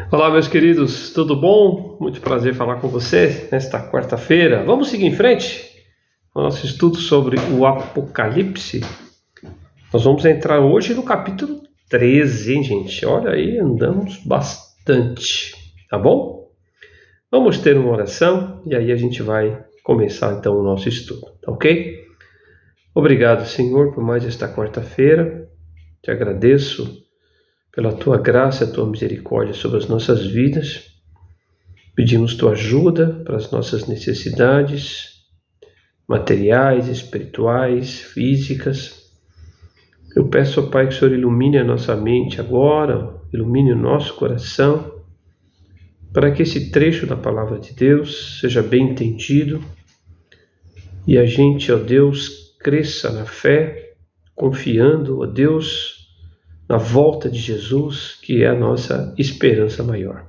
Olá, meus queridos, tudo bom? Muito prazer falar com você nesta quarta-feira. Vamos seguir em frente com o nosso estudo sobre o Apocalipse. Nós vamos entrar hoje no capítulo 13, hein, gente? Olha aí, andamos bastante, tá bom? Vamos ter uma oração e aí a gente vai começar então o nosso estudo, tá ok? Obrigado, Senhor, por mais esta quarta-feira. Te agradeço pela tua graça e tua misericórdia sobre as nossas vidas. Pedimos tua ajuda para as nossas necessidades materiais, espirituais, físicas. Eu peço ao Pai que o Senhor ilumine a nossa mente agora, ilumine o nosso coração, para que esse trecho da palavra de Deus seja bem entendido e a gente, ó Deus, cresça na fé, confiando, ó Deus, na volta de Jesus, que é a nossa esperança maior.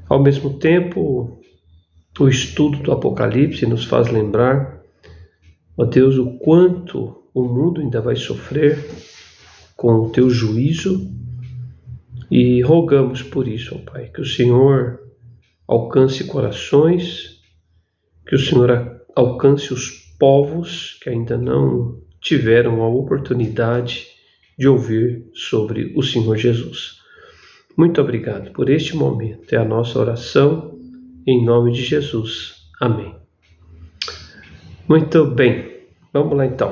Ao mesmo tempo, o estudo do Apocalipse nos faz lembrar, ó Deus, o quanto o mundo ainda vai sofrer com o teu juízo, e rogamos por isso, ó Pai, que o Senhor alcance corações, que o Senhor alcance os povos que ainda não tiveram a oportunidade de ouvir sobre o Senhor Jesus. Muito obrigado por este momento. É a nossa oração em nome de Jesus. Amém. Muito bem. Vamos lá então.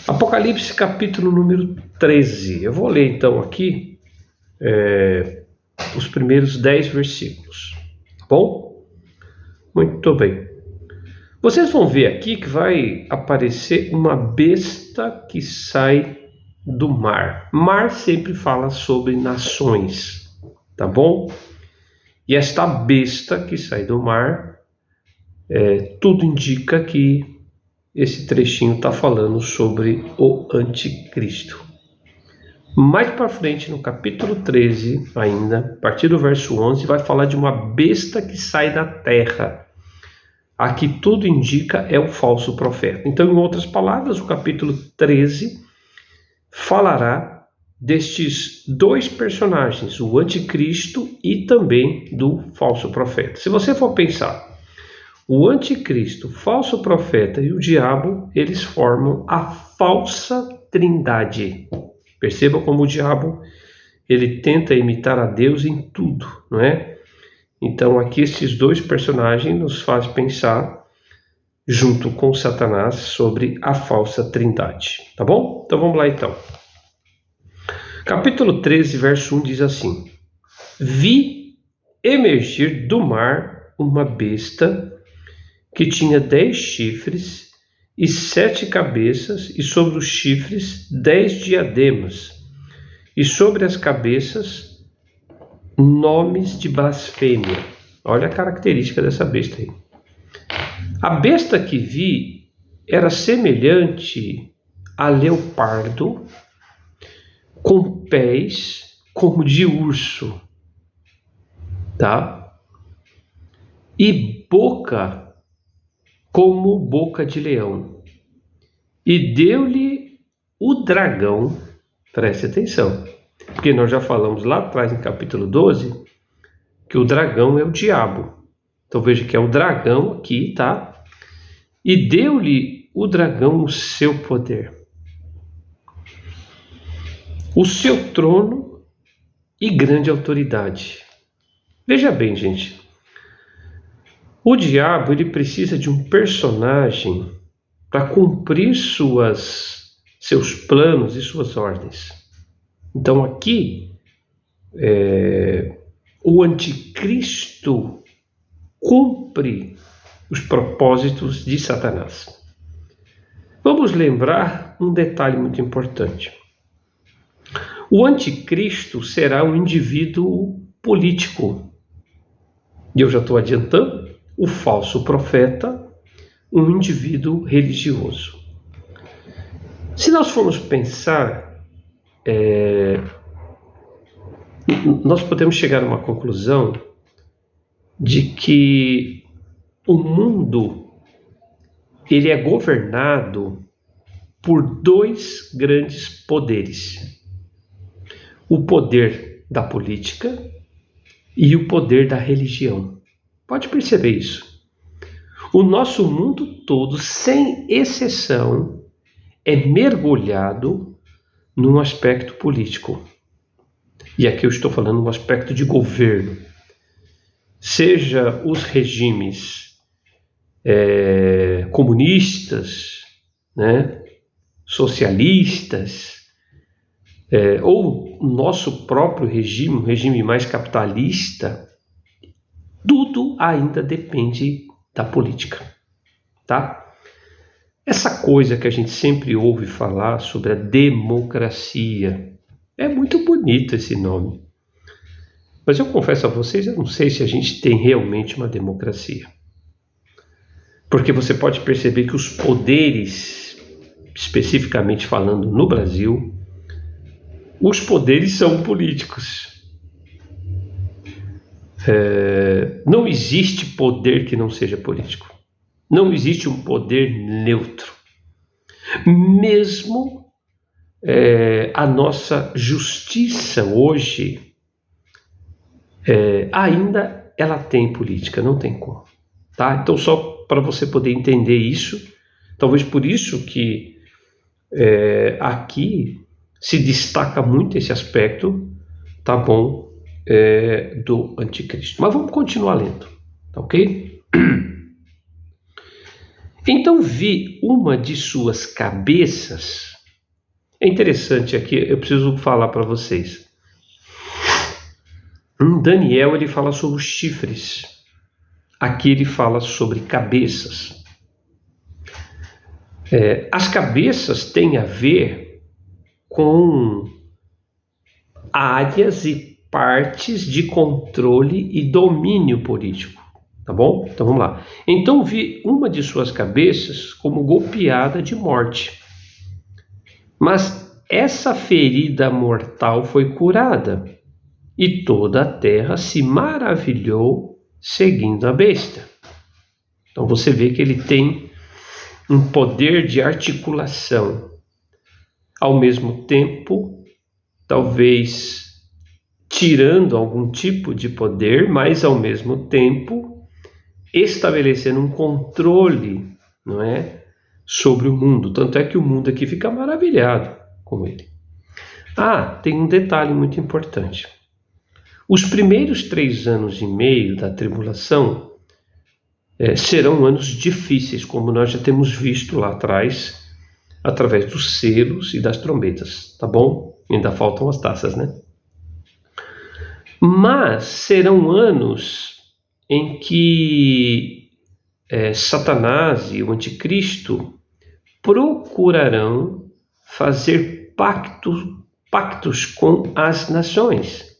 Apocalipse capítulo número 13. Eu vou ler então aqui os primeiros 10 versículos. Tá bom? Muito bem. Vocês vão ver aqui que vai aparecer uma besta que sai do mar. Mar sempre fala sobre nações, tá bom? E esta besta que sai do mar, tudo indica que esse trechinho está falando sobre o anticristo. Mais para frente, no capítulo 13, ainda, a partir do verso 11, vai falar de uma besta que sai da terra. Aqui tudo indica é o falso profeta. Então, em outras palavras, o capítulo 13 falará destes dois personagens, o anticristo e também do falso profeta. Se você for pensar, o anticristo, o falso profeta e o diabo, eles formam a falsa trindade. Perceba como o diabo, ele tenta imitar a Deus em tudo, não é? Então aqui esses dois personagens nos fazem pensar, junto com Satanás, sobre a falsa trindade, tá bom? Então vamos lá então. Capítulo 13, verso 1 diz assim: Vi emergir do mar uma besta que tinha 10 chifres e 7 cabeças, e sobre os chifres 10 diademas, e sobre as cabeças nomes de blasfêmia. Olha a característica dessa besta aí. A besta que vi era semelhante a leopardo, com pés como de urso, tá? E boca como boca de leão. E deu-lhe o dragão, preste atenção, porque nós já falamos lá atrás, em capítulo 12, que o dragão é o diabo. Então veja que é o dragão aqui, tá? E deu-lhe o dragão o seu poder, o seu trono e grande autoridade. Veja bem, gente. O diabo, ele precisa de um personagem para cumprir seus planos e suas ordens. Então aqui, o anticristo cumpre os propósitos de Satanás. Vamos lembrar um detalhe muito importante. O anticristo será um indivíduo político. E eu já estou adiantando, o falso profeta, um indivíduo religioso. Se nós formos pensar, nós podemos chegar a uma conclusão de que o mundo, ele é governado por dois grandes poderes. O poder da política e o poder da religião. Pode perceber isso. O nosso mundo todo, sem exceção, é mergulhado num aspecto político. E aqui eu estou falando um aspecto de governo. Seja os regimes comunistas, né, socialistas, ou o nosso próprio regime, um regime mais capitalista, tudo ainda depende da política, tá? Essa coisa que a gente sempre ouve falar sobre a democracia, é muito bonito esse nome. Mas eu confesso a vocês, eu não sei se a gente tem realmente uma democracia. Porque você pode perceber que os poderes, especificamente falando no Brasil, os poderes são políticos. Não existe poder que não seja político. Não existe um poder neutro. Mesmo a nossa justiça hoje, ainda ela tem política, não tem como. Tá? Então, só para você poder entender isso, talvez por isso que aqui se destaca muito esse aspecto, tá bom, do anticristo. Mas vamos continuar lendo, tá ok? Então vi uma de suas cabeças. É interessante aqui, eu preciso falar para vocês. Em Daniel ele fala sobre os chifres. Aqui ele fala sobre cabeças. As cabeças têm a ver com áreas e partes de controle e domínio político. Tá bom? Então vamos lá. Então vi uma de suas cabeças como golpeada de morte. Mas essa ferida mortal foi curada, e toda a terra se maravilhou seguindo a besta. Então você vê que ele tem um poder de articulação. Ao mesmo tempo, talvez tirando algum tipo de poder, mas ao mesmo tempo estabelecendo um controle, não é, sobre o mundo. Tanto é que o mundo aqui fica maravilhado com ele. Tem um detalhe muito importante. Os primeiros 3 anos e meio da tribulação serão anos difíceis, como nós já temos visto lá atrás, através dos selos e das trombetas, tá bom? Ainda faltam as taças, né? Mas serão anos em que Satanás e o anticristo procurarão fazer pactos com as nações.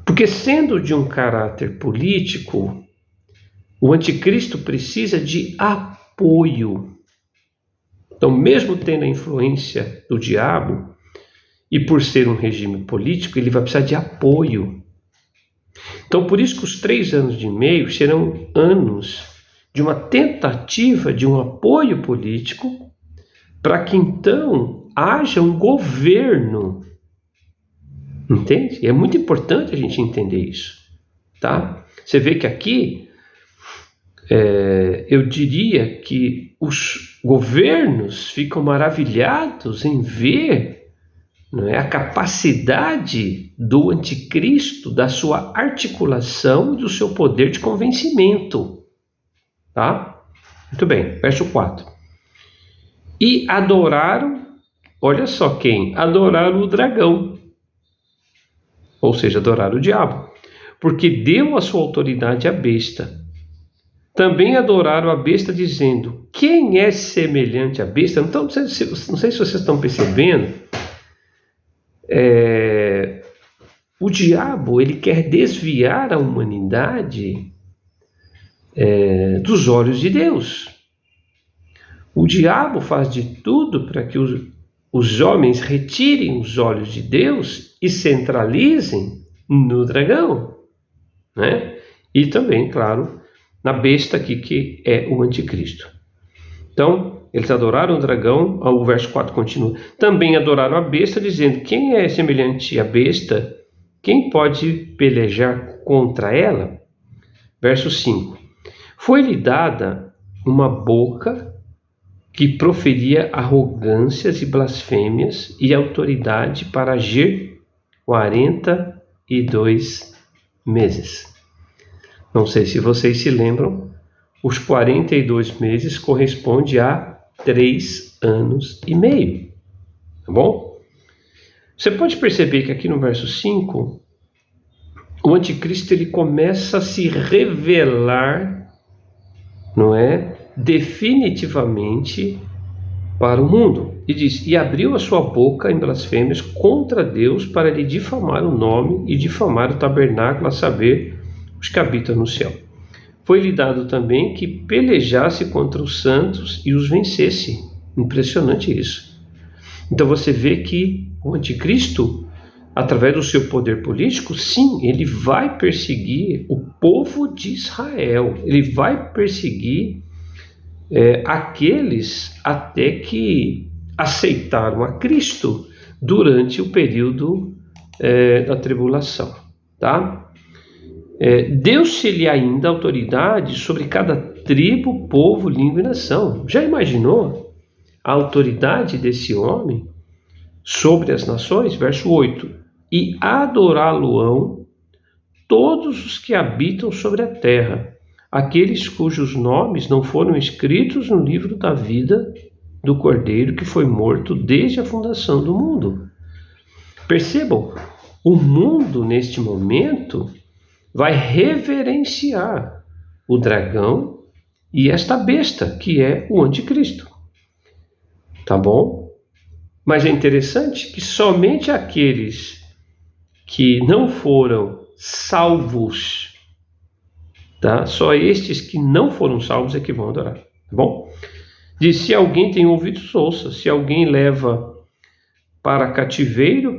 Porque sendo de um caráter político, o anticristo precisa de apoio. Então, mesmo tendo a influência do diabo, e por ser um regime político, ele vai precisar de apoio. Então, por isso que os 3 anos e meio serão anos de uma tentativa de um apoio político para que então haja um governo. Entende? E é muito importante a gente entender isso. Tá? Você vê que aqui, eu diria que os governos ficam maravilhados em ver, não é, a capacidade do anticristo, da sua articulação e do seu poder de convencimento. Tá? Muito bem, verso 4. E adoraram, olha só quem? Adoraram o dragão. Ou seja, adoraram o diabo. Porque deu a sua autoridade à besta. Também adoraram a besta dizendo, quem é semelhante à besta? Então, não sei se vocês estão percebendo, o diabo ele quer desviar a humanidade dos olhos de Deus. O diabo faz de tudo para que os homens retirem os olhos de Deus e centralizem no dragão, né? E também, claro, na besta aqui que é o anticristo. Então, eles adoraram o dragão, o verso 4 continua. Também adoraram a besta, dizendo, quem é semelhante à besta quem pode pelejar contra ela? Verso 5. Foi-lhe dada uma boca que proferia arrogâncias e blasfêmias e autoridade para agir 42 meses. Não sei se vocês se lembram, os 42 meses corresponde a 3 anos e meio, tá bom? Você pode perceber que aqui no verso 5, o anticristo ele começa a se revelar, não é? Definitivamente para o mundo. E diz, e abriu a sua boca em blasfêmias contra Deus para lhe difamar o nome e difamar o tabernáculo, a saber, os que habitam no céu. Foi-lhe dado também que pelejasse contra os santos e os vencesse. Impressionante isso. Então você vê que o anticristo, através do seu poder político, sim, ele vai perseguir o povo de Israel. Ele vai perseguir aqueles até que aceitaram a Cristo durante o período da tribulação, tá? Deu-se-lhe ainda autoridade sobre cada tribo, povo, língua e nação. Já imaginou a autoridade desse homem sobre as nações? Verso 8. E adorá-lo-ão todos os que habitam sobre a terra, aqueles cujos nomes não foram escritos no livro da vida do Cordeiro que foi morto desde a fundação do mundo. Percebam, o mundo neste momento vai reverenciar o dragão e esta besta, que é o anticristo. Tá bom? Mas é interessante que somente aqueles que não foram salvos, tá? Só estes que não foram salvos é que vão adorar, tá bom? Diz, se alguém tem ouvidos, ouça. Se alguém leva para cativeiro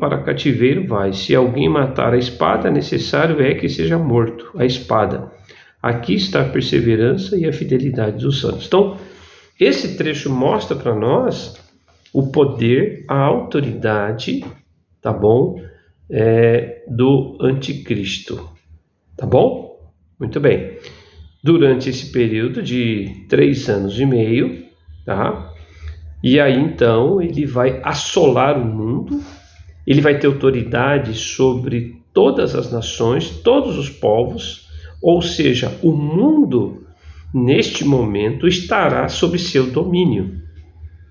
vai. Se alguém matar a espada, necessário é que seja morto a espada. Aqui está a perseverança e a fidelidade dos santos. Então, esse trecho mostra para nós o poder, a autoridade, tá bom? Do anticristo, tá bom? Muito bem. Durante esse período de 3 anos e meio, tá? E aí então ele vai assolar o mundo, ele vai ter autoridade sobre todas as nações, todos os povos, ou seja, o mundo neste momento estará sob seu domínio.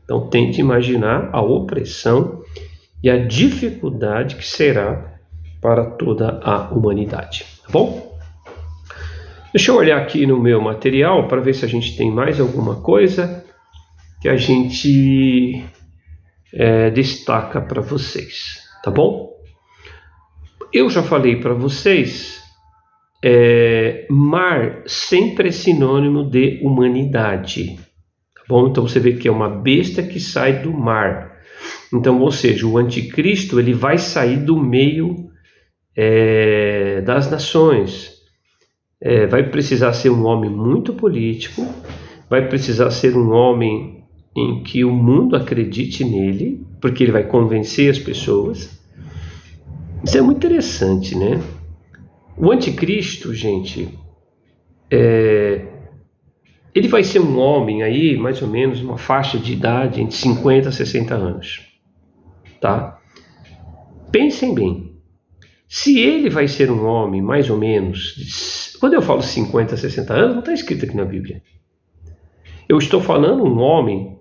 Então tente imaginar a opressão e a dificuldade que será para toda a humanidade, tá bom? Deixa eu olhar aqui no meu material para ver se a gente tem mais alguma coisa que a gente destaca para vocês, tá bom? Eu já falei para vocês, mar sempre é sinônimo de humanidade, tá bom? Então você vê que é uma besta que sai do mar. Então, ou seja, o anticristo ele vai sair do meio das nações. Vai precisar ser um homem muito político, vai precisar ser um homem em que o mundo acredite nele, porque ele vai convencer as pessoas. Isso é muito interessante, né? O anticristo, gente, ele vai ser um homem aí, mais ou menos, uma faixa de idade entre 50 e 60 anos, tá? Pensem bem, se ele vai ser um homem, mais ou menos, quando eu falo 50 a 60 anos, não está escrito aqui na Bíblia. Eu estou falando um homem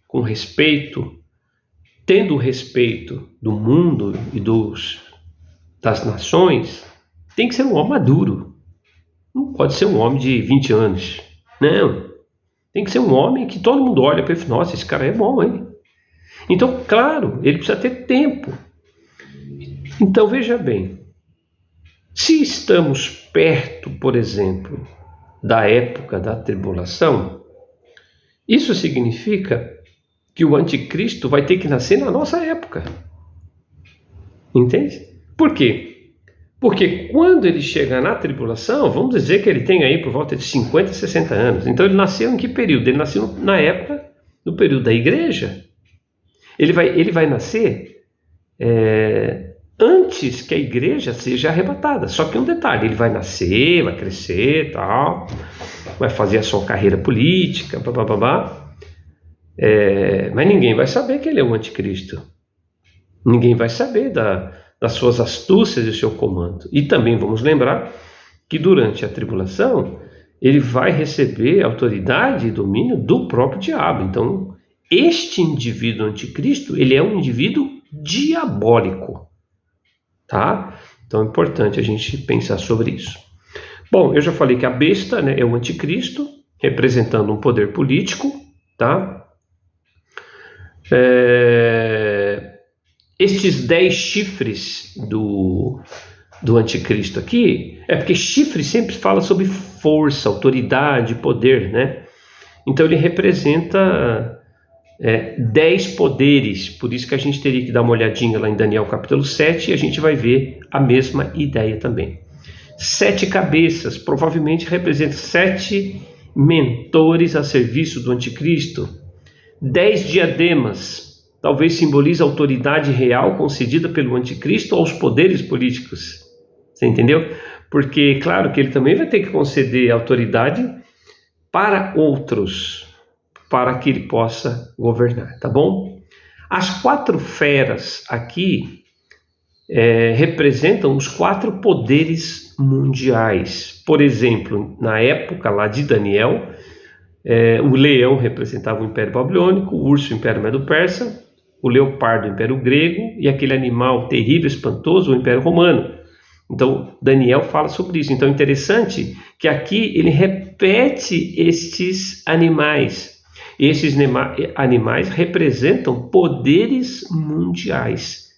com respeito, tendo respeito do mundo e das nações, tem que ser um homem maduro. Não pode ser um homem de 20 anos. Não. Tem que ser um homem que todo mundo olha para ele e fala, nossa, esse cara é bom, hein? Então, claro, ele precisa ter tempo. Então, veja bem. Se estamos perto, por exemplo, da época da tribulação, isso significa que o anticristo vai ter que nascer na nossa época. Entende? Por quê? Porque quando ele chega na tribulação, vamos dizer que ele tem aí por volta de 50, 60 anos. Então ele nasceu em que período? Ele nasceu na época, no período da igreja. Ele vai nascer antes que a igreja seja arrebatada. Só que um detalhe, ele vai nascer, vai crescer, tal, vai fazer a sua carreira política, mas ninguém vai saber que ele é o anticristo. Ninguém vai saber das suas astúcias e do seu comando. E também vamos lembrar que durante a tribulação ele vai receber autoridade e domínio do próprio diabo. Então, este indivíduo anticristo, ele é um indivíduo diabólico, tá? Então é importante a gente pensar sobre isso. Bom, eu já falei que a besta, né, é o anticristo, representando um poder político, tá? Estes 10 chifres do anticristo aqui, porque chifre sempre fala sobre força, autoridade, poder, né? Então ele representa 10 poderes, por isso que a gente teria que dar uma olhadinha lá em Daniel capítulo 7 e a gente vai ver a mesma ideia também. 7 cabeças, provavelmente representam 7 mentores a serviço do anticristo. 10 diademas, talvez simboliza a autoridade real concedida pelo anticristo aos poderes políticos. Você entendeu? Porque, claro, que ele também vai ter que conceder autoridade para outros, para que ele possa governar, tá bom? As 4 feras aqui representam os 4 poderes mundiais. Por exemplo, na época lá de Daniel, o leão representava o Império Babilônico, o urso o Império Medo-Persa, o leopardo o Império Grego e aquele animal terrível, espantoso, o Império Romano. Então, Daniel fala sobre isso. Então, é interessante que aqui ele repete estes animais. Esses animais representam poderes mundiais.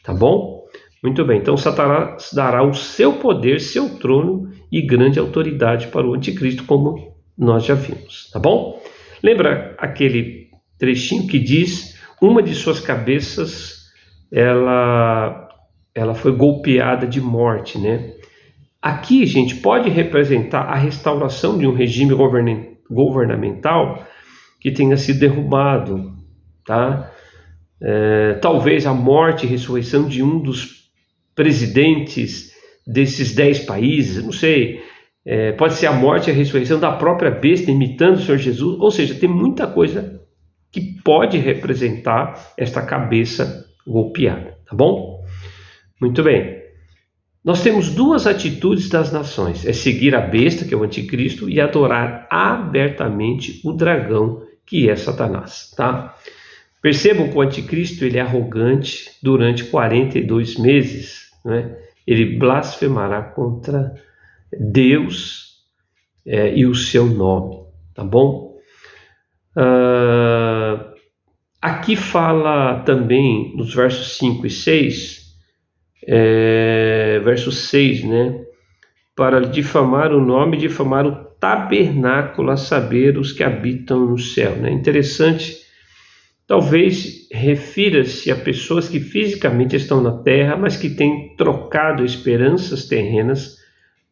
Tá bom? Muito bem. Então, Satanás dará o seu poder, seu trono e grande autoridade para o anticristo, como nós já vimos. Tá bom? Lembra aquele trechinho que diz: uma de suas cabeças, ela foi golpeada de morte, né? Aqui, gente, pode representar a restauração de um regime governamental que tenha sido derrubado, tá? Talvez a morte e ressurreição de um dos presidentes desses 10 países, não sei, pode ser a morte e a ressurreição da própria besta imitando o Senhor Jesus, ou seja, tem muita coisa que pode representar esta cabeça golpeada, tá bom? Muito bem. Nós temos 2 atitudes das nações: seguir a besta, que é o anticristo, e adorar abertamente o dragão, que é Satanás, tá? Percebam que o anticristo ele é arrogante durante 42 meses, né? Ele blasfemará contra Deus e o seu nome, tá bom? Aqui fala também nos versos 5 e 6, verso 6, né? Para difamar o nome, difamar o tabernáculo, a saber, os que habitam no céu, né? Interessante, talvez refira-se a pessoas que fisicamente estão na terra, mas que têm trocado esperanças terrenas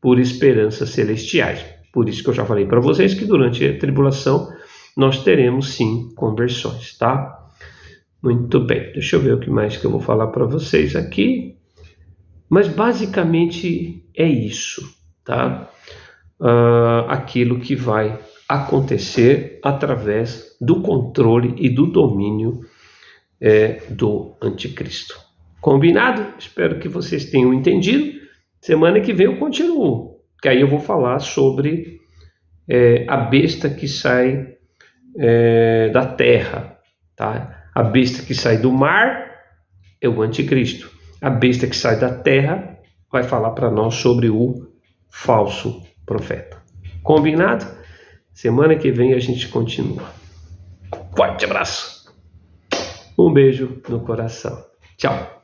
por esperanças celestiais. Por isso que eu já falei para vocês que durante a tribulação nós teremos sim conversões, tá? Muito bem, deixa eu ver o que mais que eu vou falar para vocês aqui. Mas basicamente é isso, tá? Aquilo que vai acontecer através do controle e do domínio do anticristo. Combinado? Espero que vocês tenham entendido. Semana que vem eu continuo, que aí eu vou falar sobre a besta que sai da terra, tá? A besta que sai do mar é o anticristo. A besta que sai da terra vai falar para nós sobre o falso profeta. Combinado? Semana que vem a gente continua. Forte abraço. Um beijo no coração. Tchau.